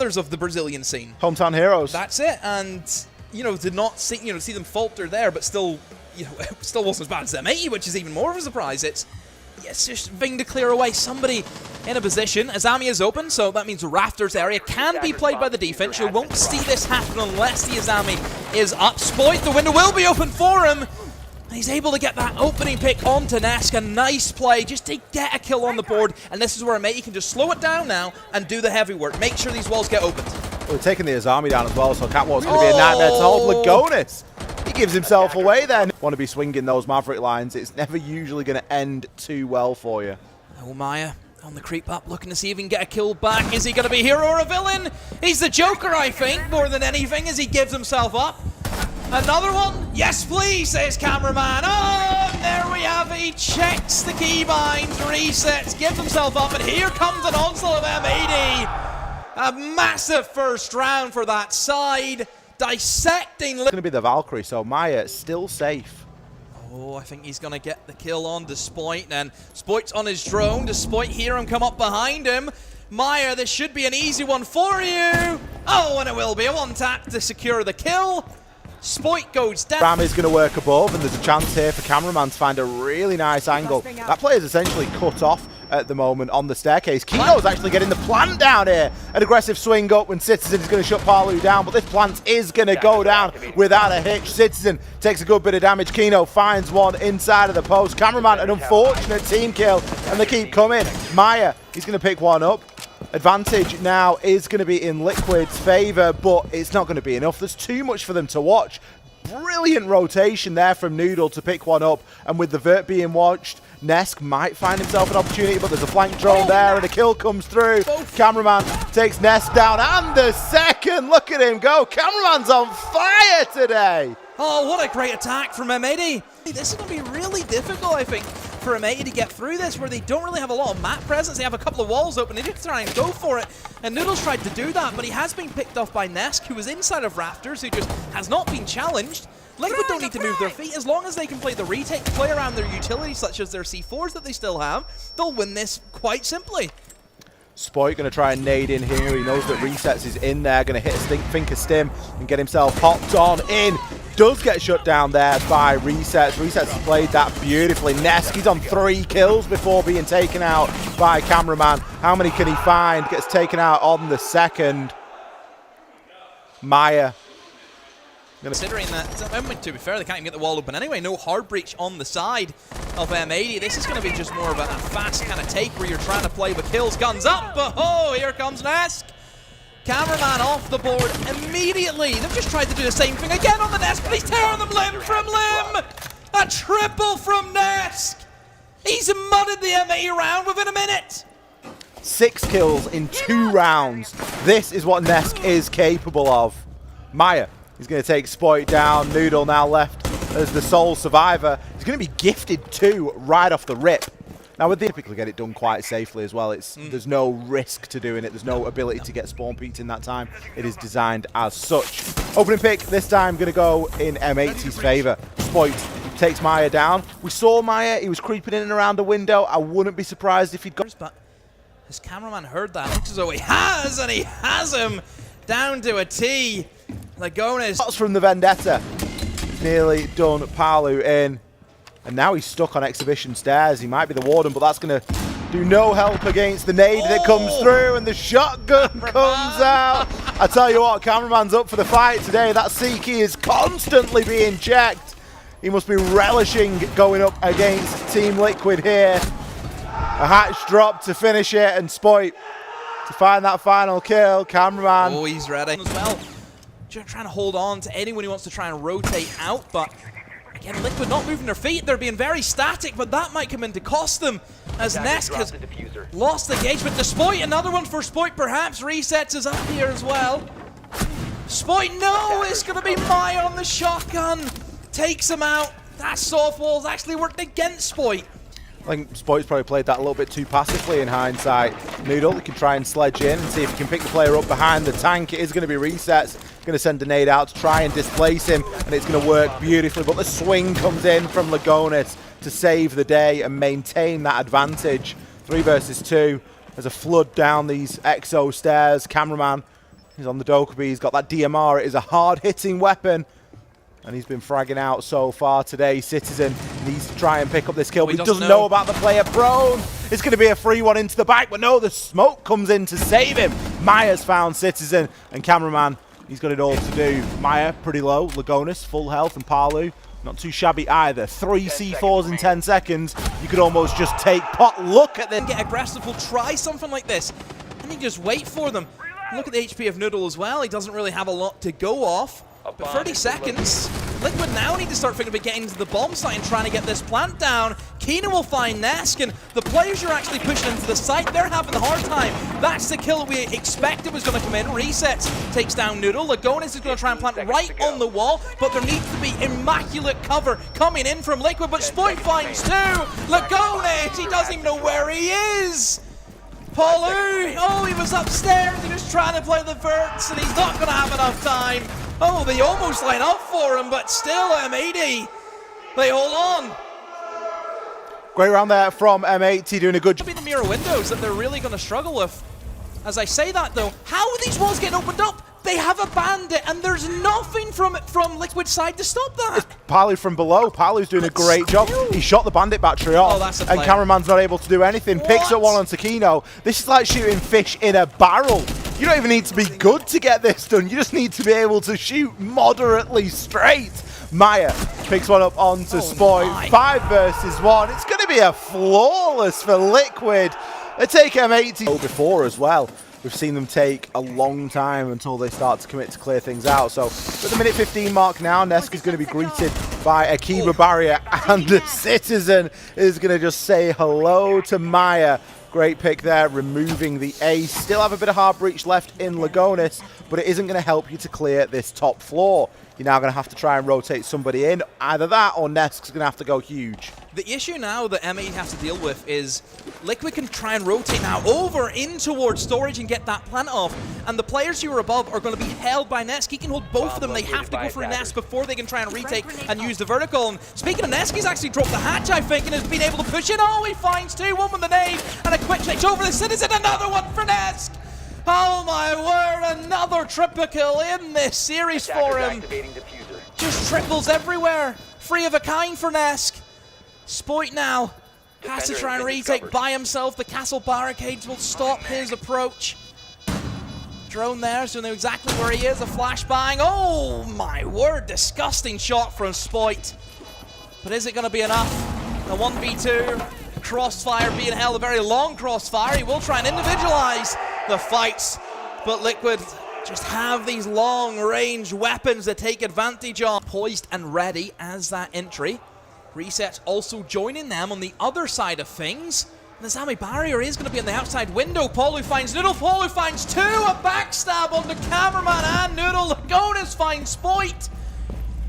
pillars of the Brazilian scene. Hometown heroes. That's it, and did not see see them falter there, but still, it still wasn't as bad as M80, which is even more of a surprise. It's just Ving to clear away somebody in a position. Azami is open, so that means the Rafters area can be played by the defense. You won't see this happen unless the Azami is up. Spoit, the window will be open for him. He's able to get that opening pick onto Nesk. A nice play just to get a kill on the board. And this is where M80 can just slow it down now and do the heavy work. Make sure these walls get opened. Well, we're taking the Azami down as well, so Catwalk's going to be a nightmare to hold. Lagonis, he gives himself away then. Want to be swinging those Maverick lines. It's never usually going to end too well for you. Oh, Maya on the creep up, looking to see if he can get a kill back. Is he going to be a hero or a villain? He's the Joker, I think, more than anything, as he gives himself up. Another one? Yes, please, says cameraman. Oh, there we have it. He checks the keybinds, resets, gives himself up, and here comes an onslaught of M80. A massive first round for that side. Dissecting. It's going to be the Valkyrie, so Maya still safe. Oh, I think he's going to get the kill on Despoit, and Spoit's on his drone. Despoit hear him come up behind him. Maya, this should be an easy one for you. Oh, and it will be a one tap to secure the kill. Spoit goes down. Ram is going to work above, and there's a chance here for cameraman to find a really nice angle. That player is essentially cut off at the moment on the staircase. Kino's actually getting the plant down here. An aggressive swing up when Citizen is going to shut Palu down, but this plant is going to go down without a hitch. Citizen takes a good bit of damage. Kino finds one inside of the post. Cameraman, an unfortunate team kill, and they keep coming. Maya, he's going to pick one up. Advantage now is going to be in Liquid's favour, but it's not going to be enough. There's too much for them to watch. Brilliant rotation there from Noodle to pick one up, and with the Vert being watched, Nesk might find himself an opportunity, but there's a flank drone there, and a kill comes through. Cameraman takes Nesk down, and the second, look at him go. Cameraman's on fire today. Oh, what a great attack from M80. This is going to be really difficult, I think, for M80 to get through this, where they don't really have a lot of map presence. They have a couple of walls open. They need to try and go for it. And Noodles tried to do that, but he has been picked off by Nesk, who was inside of Rafters, who just has not been challenged. Liquid don't need to move their feet. As long as they can play the retake, play around their utilities, such as their C4s that they still have, they'll win this quite simply. Spoit going to try and nade in here. He knows that Resets is in there. Going to hit a Finker Stim and get himself hopped on in. Does get shut down there by Resets. Resets has played that beautifully. Nesk, he's on 3 kills before being taken out by cameraman. How many can he find? Gets taken out on the second. Maya. Considering that, to be fair, they can't even get the wall open anyway. No hard breach on the side of M80. This is going to be just more of a fast kind of take where you're trying to play with kills. Guns up. Oh, here comes Nesk. Cameraman off the board immediately. They've just tried to do the same thing again on the Nesk, but he's tearing them limb from limb. A triple from Nesk. He's mudded the M80 round within a minute. 6 kills in 2 rounds. This is what Nesk is capable of. Maya. He's going to take Spoit down. Noodle now left as the sole survivor. He's going to be gifted 2 right off the rip. Now, they typically get it done quite safely as well. There's no risk to doing it. There's no ability to get spawn peaked in that time. It is designed as such. Opening pick this time going to go in M80's favour. Spoit takes Maya down. We saw Maya. He was creeping in and around the window. I wouldn't be surprised if he'd got... But his cameraman heard that. Looks as though he has, and he has him down to a T. Lagonis. Shots from the Vendetta. Nearly done Palu in. And now he's stuck on exhibition stairs. He might be the warden, but that's going to do no help against the nade that comes through, and the shotgun comes out. I tell you what, cameraman's up for the fight today. That C-key is constantly being checked. He must be relishing going up against Team Liquid here. A hatch drop to finish it, and Spoit to find that final kill. Cameraman. Oh, he's ready as well. Trying to hold on to anyone who wants to try and rotate out, but again, Liquid not moving their feet. They're being very static, but that might come in to cost them, as Nesk has lost the engagement to Spoit. Another one for Spoit, perhaps. Resets is up here as well. Spoit, no, it's going to be Maya on the shotgun. Takes him out. That soft wall's actually worked against Spoit. I think Spoit's probably played that a little bit too passively in hindsight. Noodle, he can try and sledge in and see if he can pick the player up behind the tank. It is going to be Resets. Going to send a nade out to try and displace him, and it's going to work beautifully. But the swing comes in from Lagonis to save the day and maintain that advantage. 3 versus 2. There's a flood down these EXO stairs. Cameraman He's on the Dokkaebi. He's got that DMR. It is a hard-hitting weapon. And he's been fragging out so far today. Citizen needs to try and pick up this kill, but he doesn't know about the player prone. It's going to be a free one into the back, but no, the smoke comes in to save him. Maya's found Citizen, and Cameraman, he's got it all to do. Maya, pretty low. Lagonis, full health, and Palu, not too shabby either. 3 C4s in 10 seconds. You could almost just take pot. Look at this. Get aggressive, we'll try something like this. And you just wait for them. Look at the HP of Noodle as well. He doesn't really have a lot to go off. But 30 seconds. Liquid now need to start thinking about getting to the bomb site and trying to get this plant down. Kino will find Nesk, and the players you're actually pushing into the site, they're having a hard time. That's the kill we expected was going to come in. Resets, takes down Noodle. Lagonis is going to try and plant right on the wall, but there needs to be immaculate cover coming in from Liquid, but Spoit finds two. Lagonis, he doesn't even know where he is. Palu, oh, he was upstairs, he was trying to play the verts, and he's not going to have enough time. Oh, they almost line up for him, but still M80, they hold on. Great round there from M80, doing a good job. It'll be the mirror windows that they're really going to struggle with. As I say that though, how are these walls getting opened up? They have a bandit, and there's nothing from Liquid's side to stop that. It's Palu from below. Palu's doing a great job. He shot the bandit battery off, and Cameraman's not able to do anything. Picks up one on Takino. This is like shooting fish in a barrel. You don't even need to be good to get this done. You just need to be able to shoot moderately straight. Maya picks one up onto Spoit. 5 versus 1. It's going to be a flawless for Liquid. They take M80 before as well. We've seen them take a long time until they start to commit to clear things out. So at the minute 15 mark now, Nesk is going to be greeted by a Kiba barrier, and the Citizen is going to just say hello to Maya. Great pick there, removing the ace. Still have a bit of hard breach left in Lagonis, but it isn't going to help you to clear this top floor. You're now going to have to try and rotate somebody in. Either that or Nesk's going to have to go huge. The issue now that M80 has to deal with is Liquid can try and rotate now over in towards storage and get that plant off. And the players who are above are going to be held by Nesk. He can hold both of them. They have to go for Nesk before they can try and retake and use the vertical. And speaking of Nesk, he's actually dropped the hatch, I think, and has been able to push it. Oh, he finds two. One with the nade and a quick change over the Citizen. Another one for Nesk. Oh my word, another triple kill in this series for him. Just triples everywhere. Free of a kind for Nesk. Spoit now has to try and retake by himself. The castle barricades will stop his approach. Drone there, so know exactly where he is. A flashbang. Oh my word, disgusting shot from Spoit. But is it going to be enough? A 1v2. Crossfire being held, a very long crossfire. He will try and individualize the fights, but Liquid just have these long-range weapons that take advantage of. Poised and ready as that entry. Resets also joining them on the other side of things. And the Zami barrier is going to be on the outside window. Palu finds Noodle. Palu finds two. A backstab on the Cameraman and Noodle. Lagonis finds Spoit.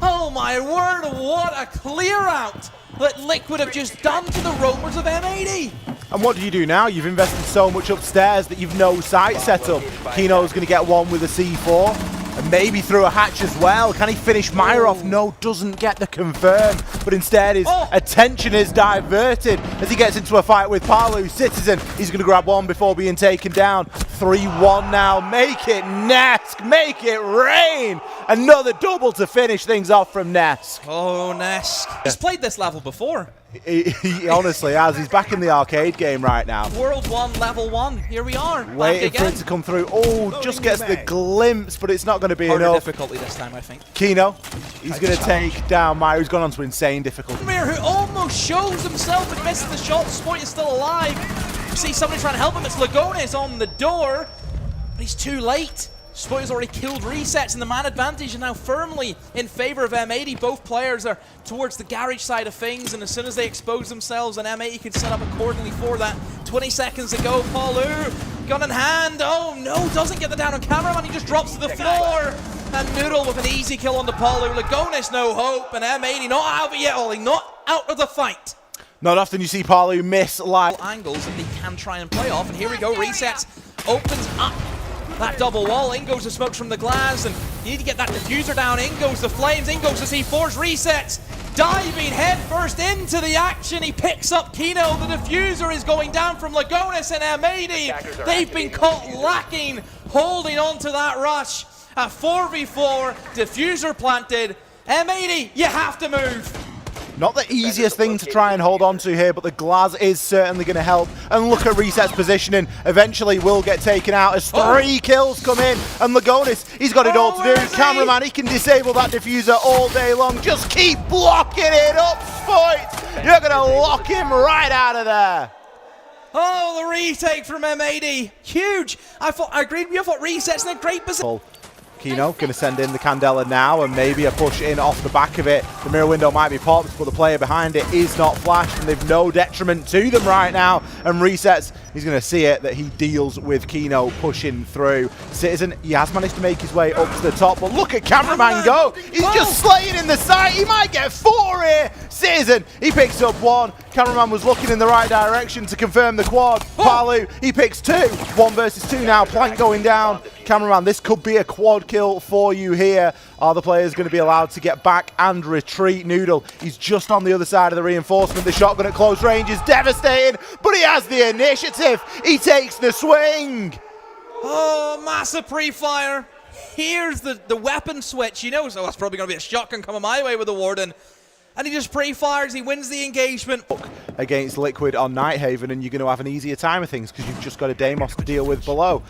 Oh my word, what a clear out that Liquid have just done to the roamers of M80. And what do you do now? You've invested so much upstairs that you've no sight set up. Kino's going to get one with a C4, and maybe through a hatch as well. Can he finish Maya off? No, doesn't get the confirm, but instead his attention is diverted as he gets into a fight with Palu. Citizen, he's going to grab one before being taken down. 3-1 now. Make it Nesk, make it rain. Another double to finish things off from Nesk. Oh, Nesk. He's played this level before. He honestly has. He's back in the arcade game right now. World 1, level 1. Here we are. Waiting for it to come through. Oh, just gets the glimpse, but it's not going to be enough. Difficulty this time, I think. Kino, he's going to take down Maya, who's gone on to insane difficulty. Mir, who almost shows himself and misses the shot. Spoit is still alive. You see somebody trying to help him. It's Lagonis on the door, but he's too late. Spoit has already killed Resets, and the man advantage is now firmly in favor of M80. Both players are towards the garage side of things, and as soon as they expose themselves, and M80 can set up accordingly for that. 20 seconds to go. Palu, gun in hand. Oh no, doesn't get the down on Cameraman. He just drops to the floor. And Noodle with an easy kill on the Palu. Lagonis, no hope, and M80 not out of it yet, Ollie. Not out of the fight. Not often you see Palu miss live angles that they can try and play off, and here we go. Resets opens up that double wall. In goes the smokes from the glass, and you need to get that diffuser down. In goes the flames, in goes the C4s. Resets, diving head first into the action. He picks up Kino. The diffuser is going down from Lagonis and M80. They've been caught lacking holding on to that rush. A 4v4, diffuser planted. M80, you have to move. Not the easiest thing to try and hold on to here, but the glass is certainly going to help. And look at Reset's positioning. Eventually will get taken out as 3 kills come in. And Lagonis, he's got it all to do. Cameraman, he can disable that diffuser all day long. Just keep blocking it up, Spoit. You're going to lock him right out of there. Oh, the retake from M80. Huge. I agreed with you. I thought Reset's in a great position. Kino going to send in the Candela now and maybe a push in off the back of it. The mirror window might be popped, but the player behind it is not flashed and they've no detriment to them right now. And Resets, he's going to see it that he deals with Kino pushing through. Citizen, he has managed to make his way up to the top, but look at Cameraman go. He's just slaying in the site. He might get 4 here. Citizen, he picks up 1. Cameraman was looking in the right direction to confirm the quad. Palu, he picks 2. 1 versus 2 now. Plank going down. Cameraman, this could be a quad kill for you here. Are the players going to be allowed to get back and retreat? Noodle, he's just on the other side of the reinforcement. The shotgun at close range is devastating, but he has the initiative. He takes the swing. Oh, massive pre-fire. Here's the weapon switch. You know, so that's probably going to be a shotgun coming my way with the Warden. And he just pre-fires, he wins the engagement. Against Liquid on Nighthaven, and you're going to have an easier time of things because you've just got a Deimos to deal with below.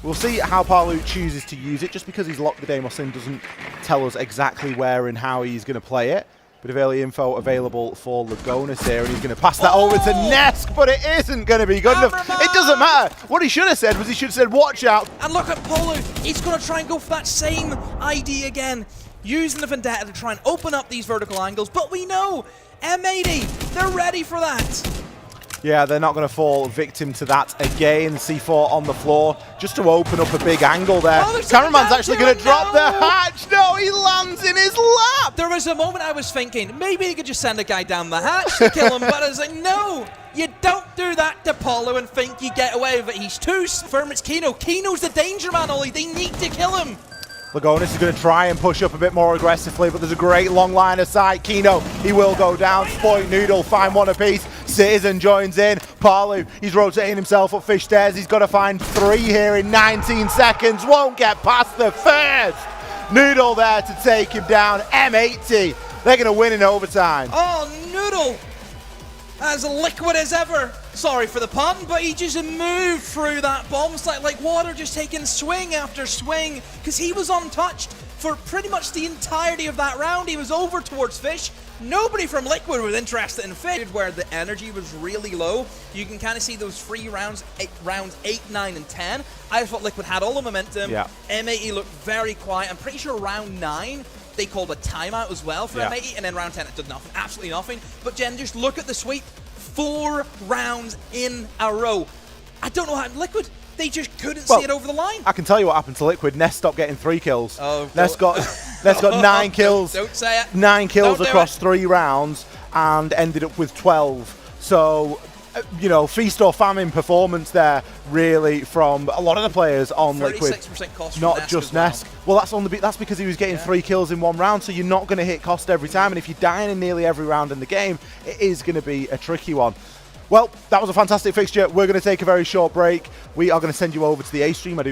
We'll see how Palu chooses to use it. Just because he's locked the Deimos in doesn't tell us exactly where and how he's going to play it. Bit of early info available for Lagonis here, and he's going to pass that over to Nesk, but it isn't going to be good enough. It doesn't matter. What he should have said was he should have said, watch out. And look at Palu. He's going to try and go for that same ID again, using the Vendetta to try and open up these vertical angles. But we know M80, they're ready for that. Yeah, they're not going to fall victim to that again. C4 on the floor just to open up a big angle there. Cameraman's actually going to drop the hatch. No, he lands in his lap. There was a moment I was thinking, maybe he could just send a guy down the hatch to kill him, but I was like, no, you don't do that to Palu and think you get away with it. He's too firm. It's Kino. Kino's the danger man, Ollie. They need to kill him. Lagonis is going to try and push up a bit more aggressively, but there's a great long line of sight. Kino, he will go down. Spoit, Noodle, find 1 apiece. Citizen joins in. Palu, he's rotating himself up fish stairs. He's got to find 3 here in 19 seconds. Won't get past the first. Noodle there to take him down. M80, they're going to win in overtime. Oh, Noodle, as liquid as ever. Sorry for the pun, but he just moved through that bomb site like water, just taking swing after swing, because he was untouched for pretty much the entirety of that round. He was over towards Fish. Nobody from Liquid was interested in Fish, where the energy was really low. You can kind of see those free rounds, rounds 8, 9, and 10. I thought Liquid had all the momentum. Yeah. M80 looked very quiet. I'm pretty sure round 9, they called a timeout as well for M80, and then round 10 it did nothing, absolutely nothing. But Jen, just look at the sweep. 4 rounds in a row. I don't know how Liquid, they just couldn't see it over the line. I can tell you what happened to Liquid. Nest stopped getting 3 kills. Nest got 9 kills. Don't say it. 9 kills across 3 rounds and ended up with 12. So, you know, feast or famine performance there, really, from a lot of the players on Liquid. 36% cost, not just Nesk. Well, that's because he was getting 3 kills in 1 round, so you're not going to hit cost every time. And if you're dying in nearly every round in the game, it is going to be a tricky one. Well, that was a fantastic fixture. We're going to take a very short break. We are going to send you over to the A stream. I do believe